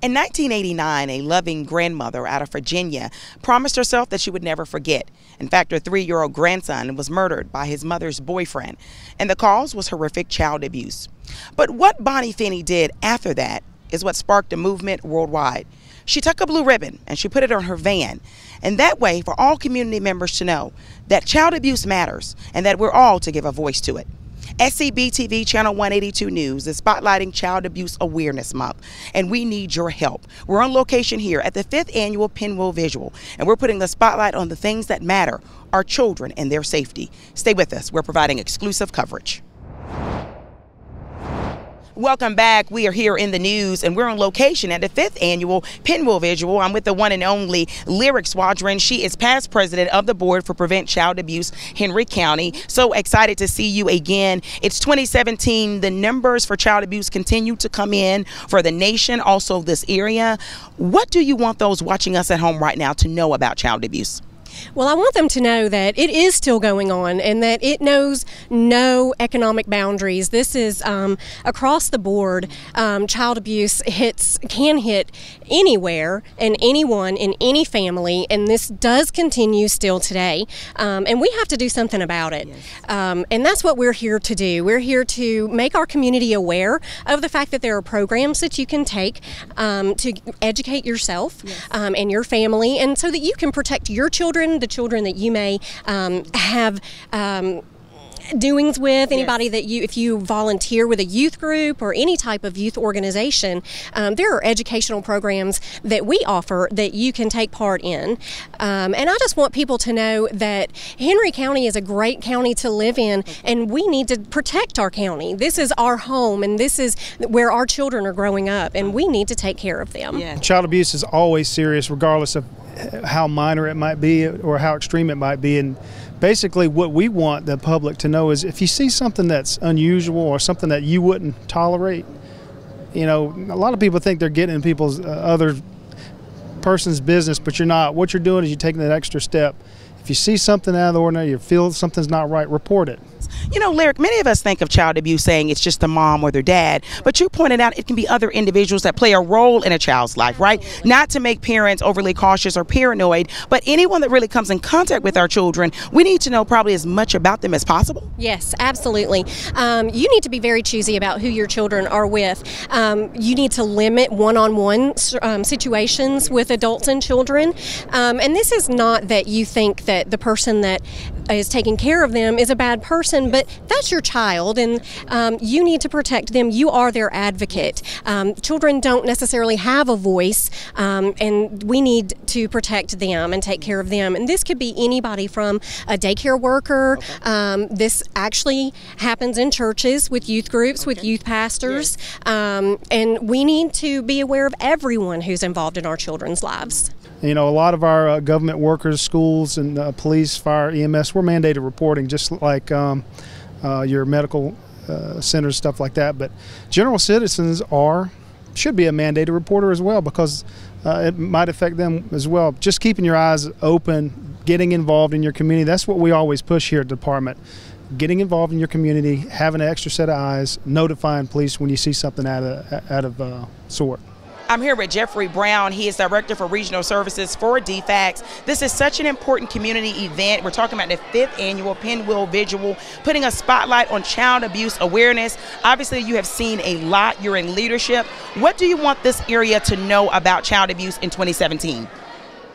In 1989, a loving grandmother out of Virginia promised herself that she would never forget. In fact, her 3-year-old grandson was murdered by his mother's boyfriend, and the cause was horrific child abuse. But what Bonnie Finney did after that is what sparked a movement worldwide. She took a blue ribbon and she put it on her van, and that way for all community members to know that child abuse matters and that we're all to give a voice to it. SCB-TV Channel 182 News is spotlighting Child Abuse Awareness Month, and we need your help. We're on location here at the 5th Annual Pinwheel Vigil, and we're putting the spotlight on the things that matter, our children and their safety. Stay with us. We're providing exclusive coverage. Welcome back. We are here in the news, and we're on location at the 5th Annual Pinwheel Vigil. I'm with the one and only Lyric Squadron. She is past president of the Board for Prevent Child Abuse, Henry County. So excited to see you again. It's 2017. The numbers for child abuse continue to come in for the nation, also this area. What do you want those watching us at home right now to know about child abuse? Well, I want them to know that it is still going on and that it knows no economic boundaries. This is across the board. Child abuse can hit anywhere and anyone in any family, and this does continue still today. And we have to do something about it. Yes. And that's what we're here to do. We're here to make our community aware of the fact that there are programs that you can take to educate yourself. Yes. And your family, and so that you can protect your children, the children that you may have doings with, anybody. Yes. That if you volunteer with a youth group or any type of youth organization, there are educational programs that we offer that you can take part in. And I just want people to know that Henry County is a great county to live in, and we need to protect our county. This is our home, and this is where our children are growing up, and we need to take care of them. Yeah. Child abuse is always serious, regardless of how minor it might be or how extreme it might be. And basically what we want the public to know is if you see something that's unusual or something that you wouldn't tolerate, you know, a lot of people think they're getting in people's other person's business, but you're not. What you're doing is you're taking that extra step. If you see something out of the ordinary, you feel something's not right, report it. You know, Lyric, many of us think of child abuse saying it's just the mom or their dad, but you pointed out it can be other individuals that play a role in a child's life, right? Absolutely. Not to make parents overly cautious or paranoid, but anyone that really comes in contact with our children, we need to know probably as much about them as possible. Yes, absolutely. You need to be very choosy about who your children are with. You need to limit one-on-one situations with adults and children. And this is not that you think that the person that is taking care of them is a bad person, but that's your child, and you need to protect them. You are their advocate. Children don't necessarily have a voice, and we need to protect them and take care of them. And this could be anybody from a daycare worker. Okay. This actually happens in churches with youth groups, okay, with youth pastors, yes. And we need to be aware of everyone who's involved in our children's lives. You know, a lot of our government workers, schools, and police, fire, EMS, we're mandated reporting, just like your medical centers, stuff like that. But general citizens should be a mandated reporter as well, because it might affect them as well. Just keeping your eyes open, getting involved in your community. That's what we always push here at the department. Getting involved in your community, having an extra set of eyes, notifying police when you see something out of sort. I'm here with Jeffrey Brown. He is Director for Regional Services for DFACS. This is such an important community event. We're talking about the 5th Annual Pinwheel Vigil, putting a spotlight on child abuse awareness. Obviously, you have seen a lot. You're in leadership. What do you want this area to know about child abuse in 2017?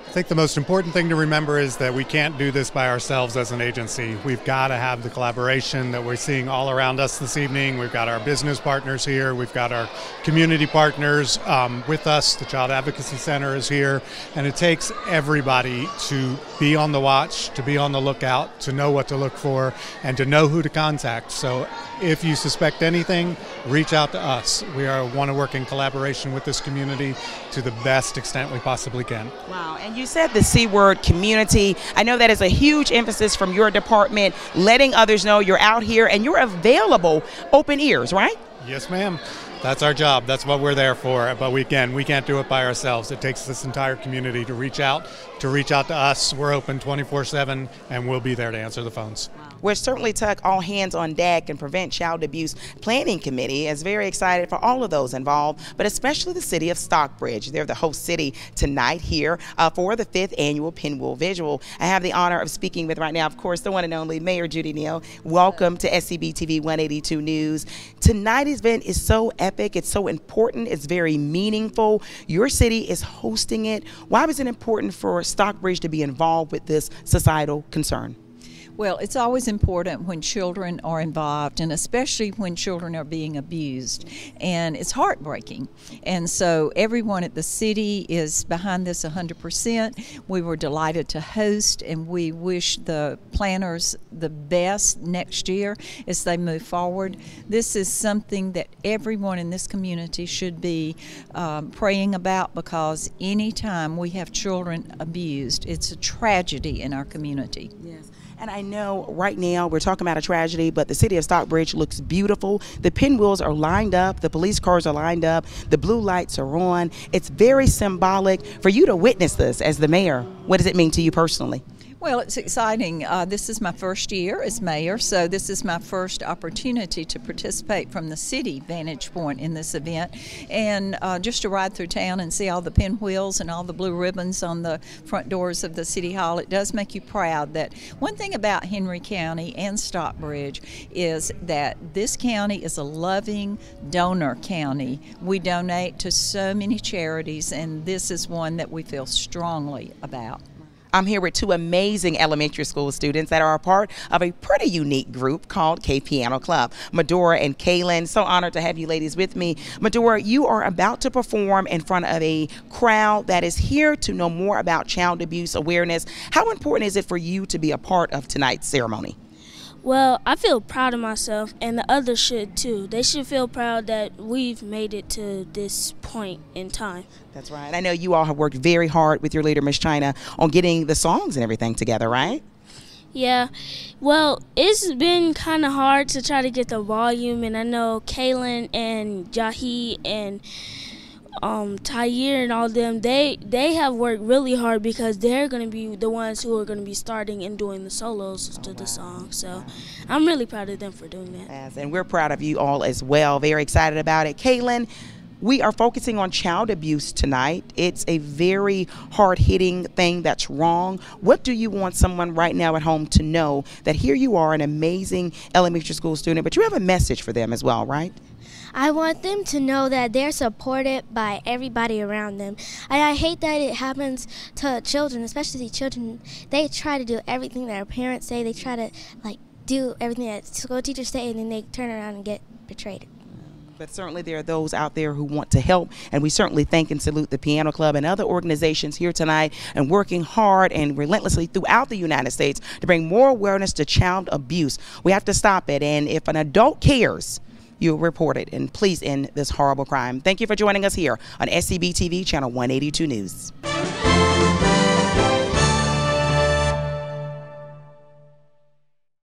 I think the most important thing to remember is that we can't do this by ourselves as an agency. We've got to have the collaboration that we're seeing all around us this evening. We've got our business partners here. We've got our community partners with us. The Child Advocacy Center is here. And it takes everybody to be on the watch, to be on the lookout, to know what to look for, and to know who to contact. So if you suspect anything, reach out to us. We want to work in collaboration with this community to the best extent we possibly can. Wow, and you said the C word, community. I know that is a huge emphasis from your department, letting others know you're out here and you're available, open ears, right? Yes, ma'am. That's our job. That's what we're there for. But we can't do it by ourselves. It takes this entire community to reach out to us. We're open 24/7, and we'll be there to answer the phones. Wow. We're certainly TUC All Hands on Deck and Prevent Child Abuse Planning Committee is very excited for all of those involved, but especially the city of Stockbridge. They're the host city tonight here for the 5th annual Pinwheel Vigil. I have the honor of speaking with right now, of course, the one and only Mayor Judy Neal. Welcome to SCB TV 182 News. Tonight's event is so epic, it's so important, it's very meaningful. Your city is hosting it. Why was it important for Stockbridge to be involved with this societal concern? Well, it's always important when children are involved, and especially when children are being abused, and it's heartbreaking. And so everyone at the city is behind this 100%. We were delighted to host, and we wish the planners the best next year as they move forward. This is something that everyone in this community should be praying about, because anytime we have children abused, it's a tragedy in our community. Yes. And I know right now we're talking about a tragedy, but the city of Stockbridge looks beautiful. The pinwheels are lined up, the police cars are lined up, the blue lights are on. It's very symbolic for you to witness this as the mayor. What does it mean to you personally? Well, it's exciting. This is my first year as mayor, so this is my first opportunity to participate from the city vantage point in this event. And just to ride through town and see all the pinwheels and all the blue ribbons on the front doors of the city hall, it does make you proud. That one thing about Henry County and Stockbridge is that this county is a loving donor county. We donate to so many charities, and this is one that we feel strongly about. I'm here with two amazing elementary school students that are a part of a pretty unique group called K Piano Club. Medora and Kaylin, so honored to have you ladies with me. Medora, you are about to perform in front of a crowd that is here to know more about child abuse awareness. How important is it for you to be a part of tonight's ceremony? Well, I feel proud of myself, and the others should too. They should feel proud that we've made it to this point in time. That's right. I know you all have worked very hard with your leader, Miss China, on getting the songs and everything together, right? Yeah. Well, it's been kind of hard to try to get the volume, and I know Kaylin and Jahi and Tyre and all them, they have worked really hard, because they're going to be the ones who are going to be starting and doing the solos to the song. So I'm really proud of them for doing that. Yes, and we're proud of you all as well. Very excited about it. Kaylin, we are focusing on child abuse tonight. It's a very hard-hitting thing that's wrong. What do you want someone right now at home to know, that here you are, an amazing elementary school student, but you have a message for them as well, right? I want them to know that they're supported by everybody around them. I hate that it happens to children, especially children. They try to do everything that their parents say. They try to do everything that school teachers say, and then they turn around and get betrayed. But certainly there are those out there who want to help, and we certainly thank and salute the Piano Club and other organizations here tonight and working hard and relentlessly throughout the United States to bring more awareness to child abuse. We have to stop it, and if an adult cares, you'll report it, and please end this horrible crime. Thank you for joining us here on SCB TV Channel 182 News.